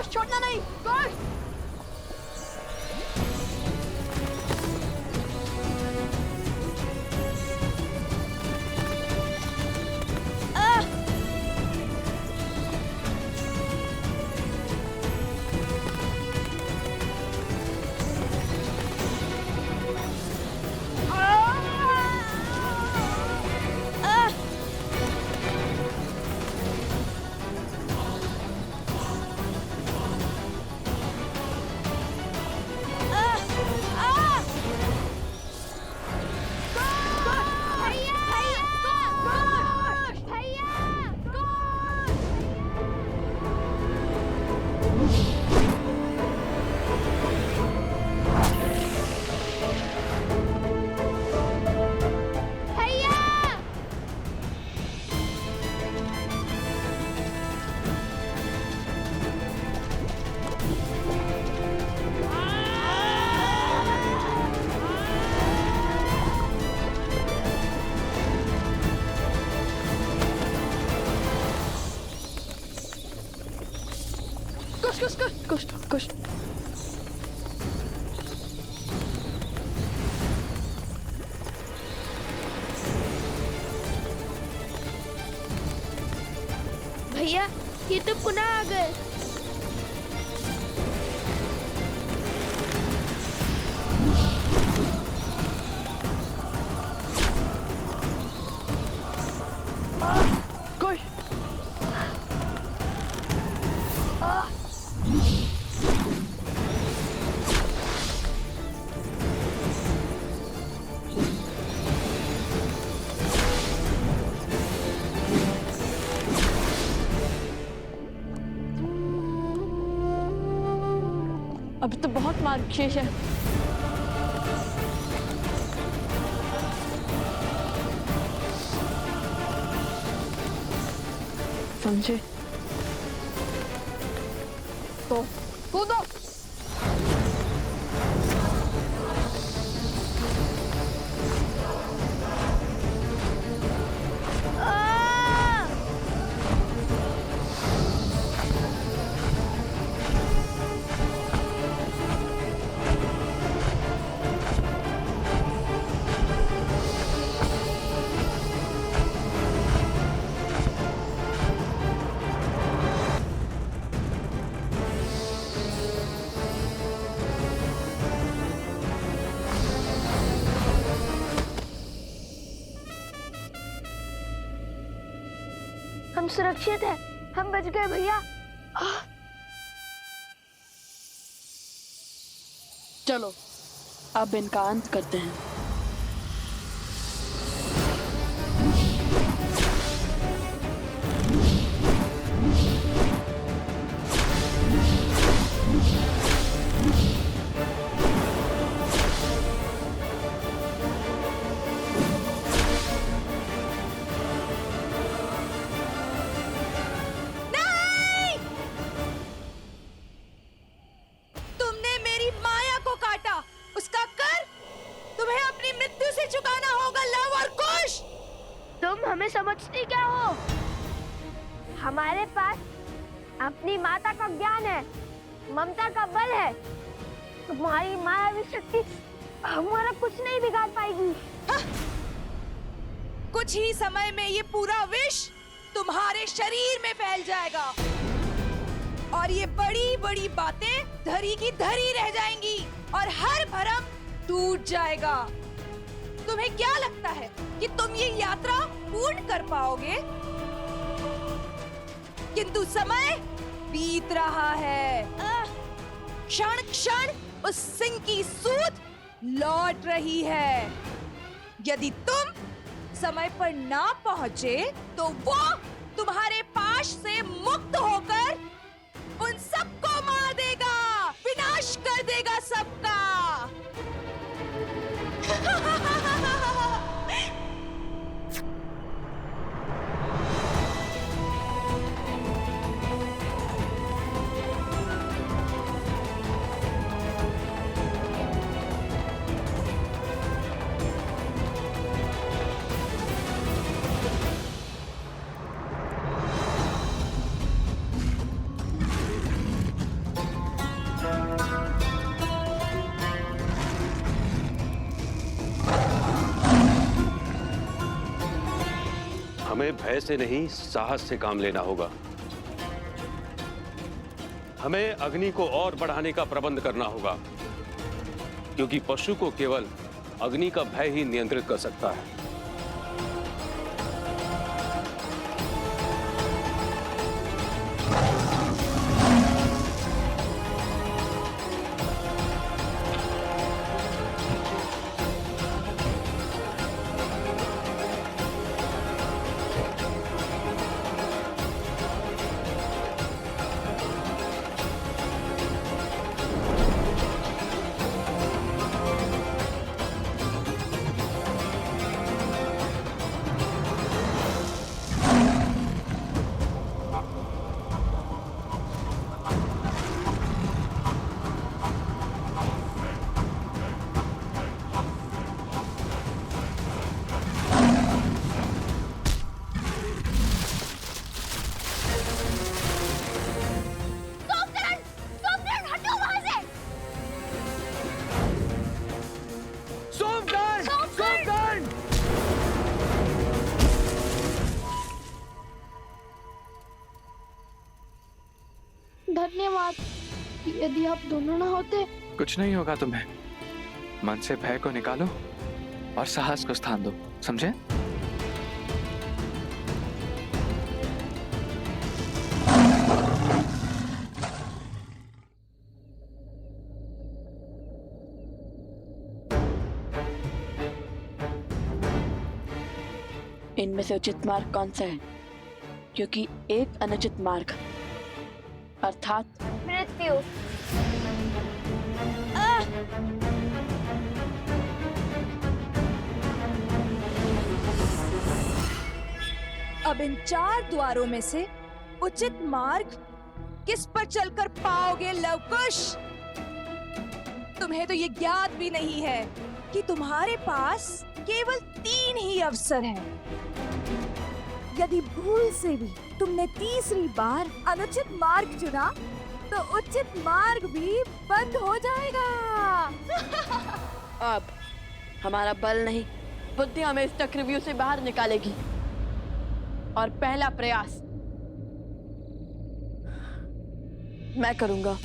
कोश छोड़ना नहीं, कोश। कुछ भैया ये तो पुनः आ गए। अभी तो बहुत मार शेष है। समझे तो कूदो। हम सुरक्षित हैं, हम बच गए भैया। चलो अब इनका अंत करते हैं। हमें समझती क्या हो? हमारे पास अपनी माता का ज्ञान है, ममता का बल है। तुम्हारी मायावी शक्ति हमारा कुछ नहीं बिगाड़ पाएगी। कुछ ही समय में ये पूरा विष तुम्हारे शरीर में फैल जाएगा और ये बड़ी बड़ी बातें धरी की धरी रह जाएंगी और हर भरम टूट जाएगा। तुम्हें क्या लगता है कि तुम ये यात्रा पूर्ण कर पाओगे? किंतु समय बीत रहा है। क्षण क्षण उस सिंह की सूंड लौट रही है। यदि तुम समय पर ना पहुंचे तो वो तुम्हारे पाश से मुक्त होकर उन सबको मार देगा, विनाश कर देगा सबका। हमें भय से नहीं, साहस से काम लेना होगा। हमें अग्नि को और बढ़ाने का प्रबंध करना होगा, क्योंकि पशु को केवल अग्नि का भय ही नियंत्रित कर सकता है। धन्यवाद। यदि आप दोनों ना होते। कुछ नहीं होगा तुम्हें। मन से भय को निकालो और साहस को स्थान दो, समझे? इनमें से उचित मार्ग कौन सा है? क्योंकि एक अनुचित मार्ग अर्थात मृत्यु। अब इन 4 द्वारों में से उचित मार्ग किस पर चलकर पाओगे लवकुश? तुम्हें तो ये ज्ञात भी नहीं है कि तुम्हारे पास केवल 3 ही अवसर हैं। यदि भूल से भी तुमने तीसरी बार अनुचित मार्ग चुना तो उचित मार्ग भी बंद हो जाएगा। अब हमारा बल नहीं, बुद्धि हमें इस चक्रव्यूह से बाहर निकालेगी। और पहला प्रयास मैं करूंगा।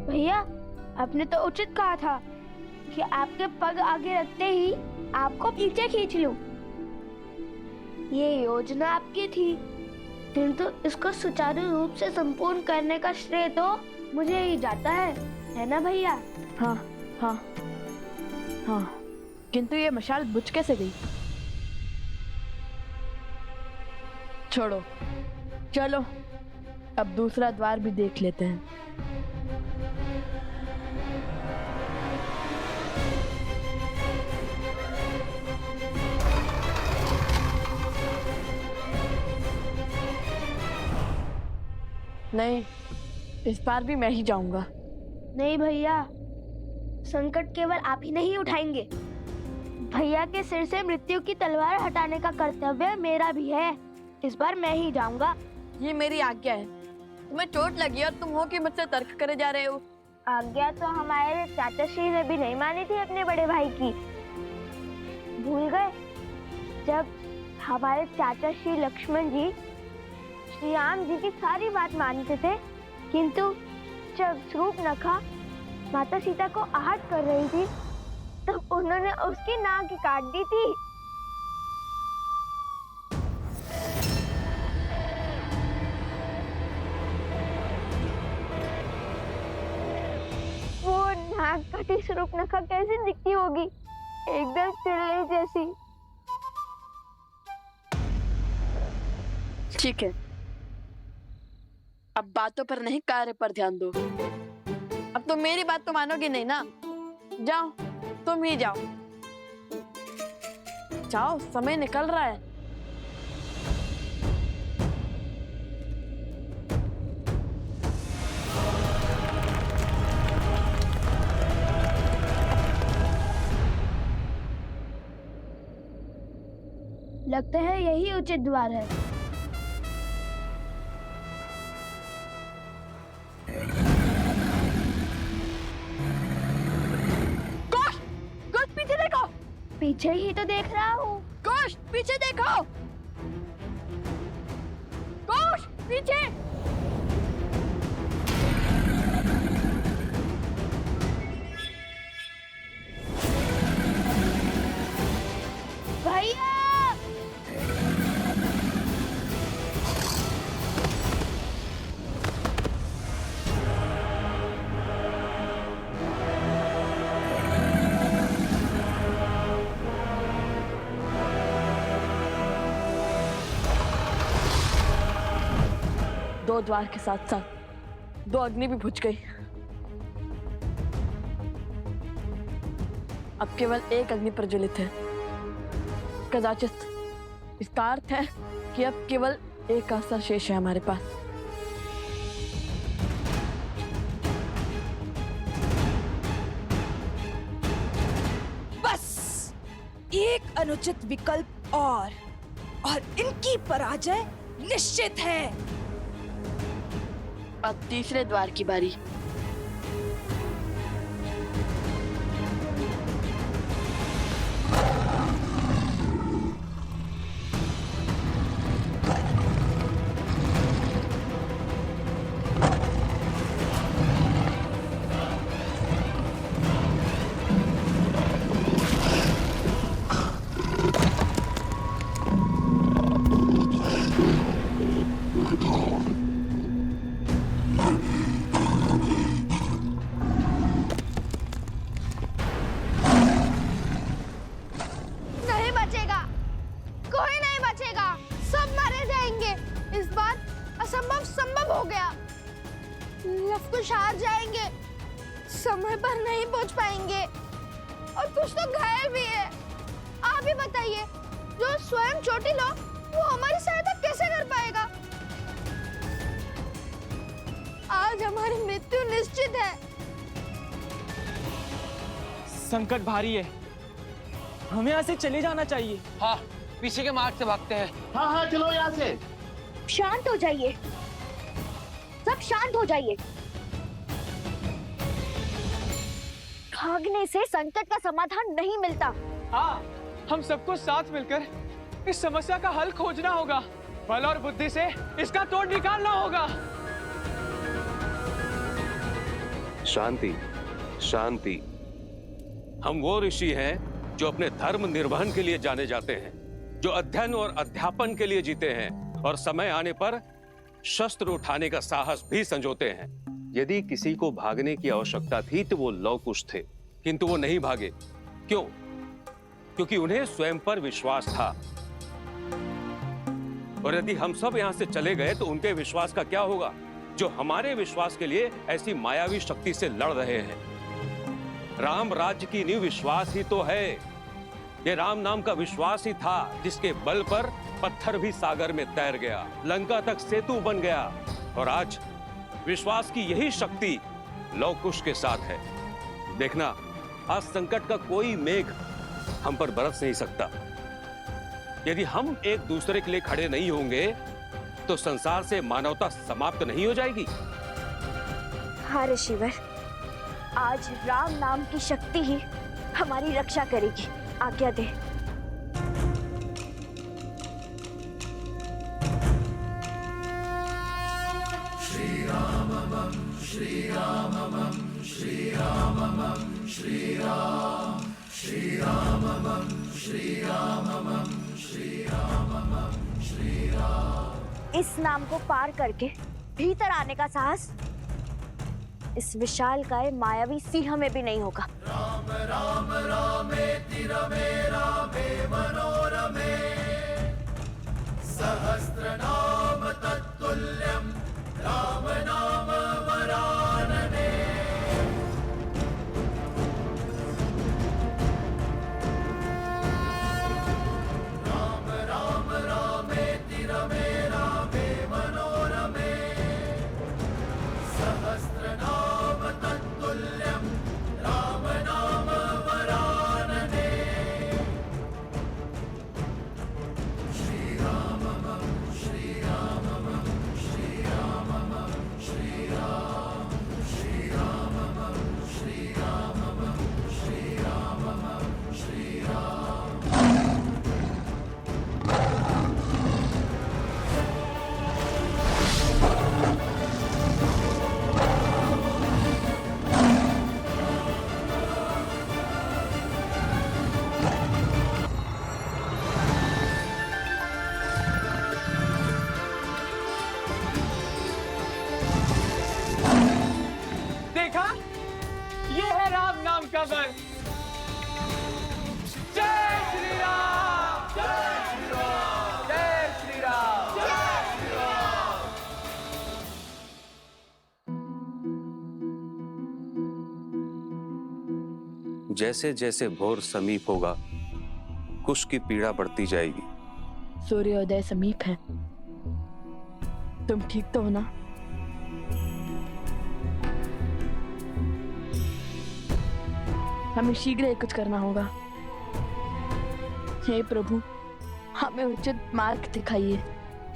भैया, आपने तो उचित कहा था कि आपके पग आगे रखते ही आपको पीछे खींच लूं। ये योजना आपकी थी, किंतु इसको सुचारू रूप से संपूर्ण करने का श्रेय तो मुझे ही जाता है ना भैया? हाँ हाँ हाँ, किंतु ये मशाल बुझ कैसे गई? छोड़ो, चलो अब दूसरा द्वार भी देख लेते हैं। नहीं, इस बार भी मैं ही जाऊंगा। नहीं भैया, संकट केवल आप ही नहीं उठाएंगे। भैया के सिर से मृत्यु की तलवार हटाने का कर्तव्य मेरा भी है। इस बार मैं ही जाऊंगा। ये मेरी आज्ञा है। तुम्हें चोट लगी और तुम हो कि मुझसे तर्क करे जा रहे हो। आज्ञा तो हमारे चाचा श्री ने भी नहीं मानी थी अपने बड़े भाई की। भूल गए जब हमारे चाचा श्री लक्ष्मण जी श्री राम जी की सारी बात मानते थे, किंतु जब शूर्पणखा माता सीता को आहत कर रही थी तब उन्होंने उसकी नाक काट दी थी। वो नाक कटी शूर्पणखा कैसी दिखती होगी? एकदम चिड़ै जैसी। ठीक है, अब बातों पर नहीं कार्य पर ध्यान दो। अब तो मेरी बात तो मानोगे नहीं ना। जाओ, तुम ही जाओ। जाओ, समय निकल रहा है। लगता है यही उचित द्वार है। कोश, कोश पीछे देखो। पीछे ही तो देख रहा हूँ। कोश पीछे देखो। कोश पीछे। भैया! दो द्वार के साथ साथ दो अग्नि भी बुझ गई। अब केवल एक अग्नि प्रज्वलित है। कदाचित इसका अर्थ है कि अब केवल एक आशा शेष है हमारे पास। बस एक अनुचित विकल्प और इनकी पराजय निश्चित है। अब तीसरे द्वार की बारी। लवकुश हार जाएंगे, समय पर नहीं पहुंच पाएंगे और कुछ तो घायल भी है। आप ही बताइए, जो स्वयं चोटिल हो वो हमारी सहायता कैसे कर पाएगा? आज हमारी मृत्यु निश्चित है। संकट भारी है, हमें यहाँ से चले जाना चाहिए। हाँ, पीछे के मार्ग से भागते हैं। हाँ हाँ चलो यहाँ से। शांत हो जाइए, सब शांत हो जाइए। भागने से संकट का समाधान नहीं मिलता। हाँ, हम सबको साथ मिलकर इस समस्या का हल खोजना होगा। बल और बुद्धि से इसका तोड़ निकालना होगा। शांति, शांति। हम वो ऋषि हैं जो अपने धर्म निर्वहन के लिए जाने जाते हैं, जो अध्ययन और अध्यापन के लिए जीते हैं और समय आने पर शस्त्र उठाने का साहस भी संजोते हैं। यदि किसी को भागने की आवश्यकता थी तो वो लवकुश थे, किंतु वो नहीं भागे। क्यों? क्योंकि उन्हें स्वयं पर विश्वास था। और यदि हम सब यहां से चले गए तो उनके विश्वास का क्या होगा, जो हमारे विश्वास के लिए ऐसी मायावी शक्ति से लड़ रहे हैं। राम राज्य की नींव विश्वास ही तो है। ये राम नाम का विश्वास ही था जिसके बल पर पत्थर भी सागर में तैर गया, लंका तक सेतु बन गया। और आज विश्वास की यही शक्ति लवकुश के साथ है। देखना, आज संकट का कोई मेघ हम पर बरस नहीं सकता। यदि हम एक दूसरे के लिए खड़े नहीं होंगे तो संसार से मानवता समाप्त नहीं हो जाएगी। हाँ ऋषिवर, आज राम नाम की शक्ति ही हमारी रक्षा करेगी। आज्ञा दे। इस नाम को पार करके भीतर आने का साहस इस विशालकाय मायावी सिंह में भी नहीं होगा। राम राम रामेति रमे रामे मनोरमे सहस्रनाम तत्तुल्यं राम नाम वरानने। राम राम रामेति रमे रामे मनोरमे सहस्रनाम तत्तुल्यं राम नाम वरानने। श्री राममं श्री राममं श्री राममं श्री राम श्री राममं श्री राममं श्री राममं श्री राम। देखा, ये है राम नाम का बल। जय श्री राम, जय श्री राम, जय श्री राम, जय श्री राम। जैसे जैसे भोर समीप होगा कुश की पीड़ा बढ़ती जाएगी। सूर्योदय समीप है। तुम ठीक तो हो ना? हमें शीघ्र ही कुछ करना होगा। हे प्रभु, हमें उचित मार्ग दिखाइए।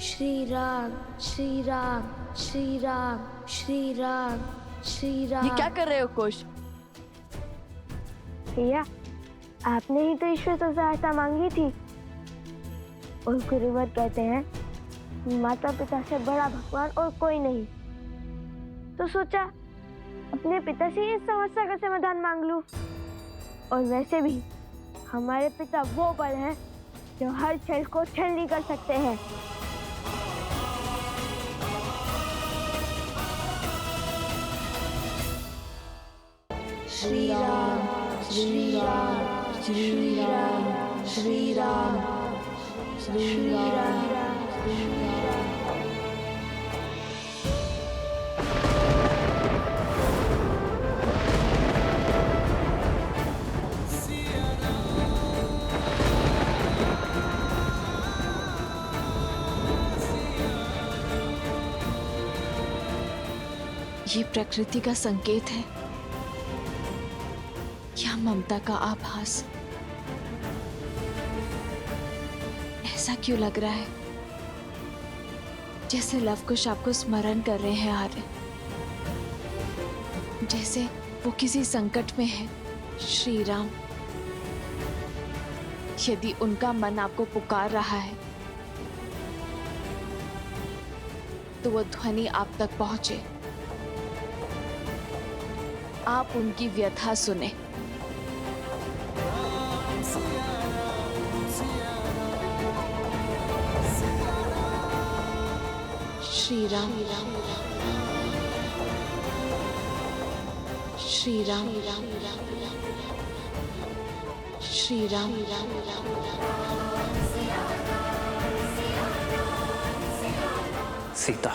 श्री राम श्री राम श्री राम श्री राम श्री राम। ये क्या कर रहे हो कुश? भैया, आपने ही तो ईश्वर से सहायता मांगी थी और गुरुवर कहते हैं माता पिता से बड़ा भगवान और कोई नहीं। तो सोचा अपने पिता से इस समस्या का समाधान मांग लूं। और वैसे भी हमारे पिता वो बल हैं जो हर छल को छलनी कर सकते हैं। श्री राम श्री राम श्री राम श्री राम श्री राम श्री राम। ये प्रकृति का संकेत है या ममता का आभास? ऐसा क्यों लग रहा है जैसे लवकुश आपको स्मरण कर रहे हैं आर्य, जैसे वो किसी संकट में है। श्री राम, यदि उनका मन आपको पुकार रहा है तो वो ध्वनि आप तक पहुंचे। आप उनकी व्यथा सुने। श्री राम श्री राम श्री राम। सीता,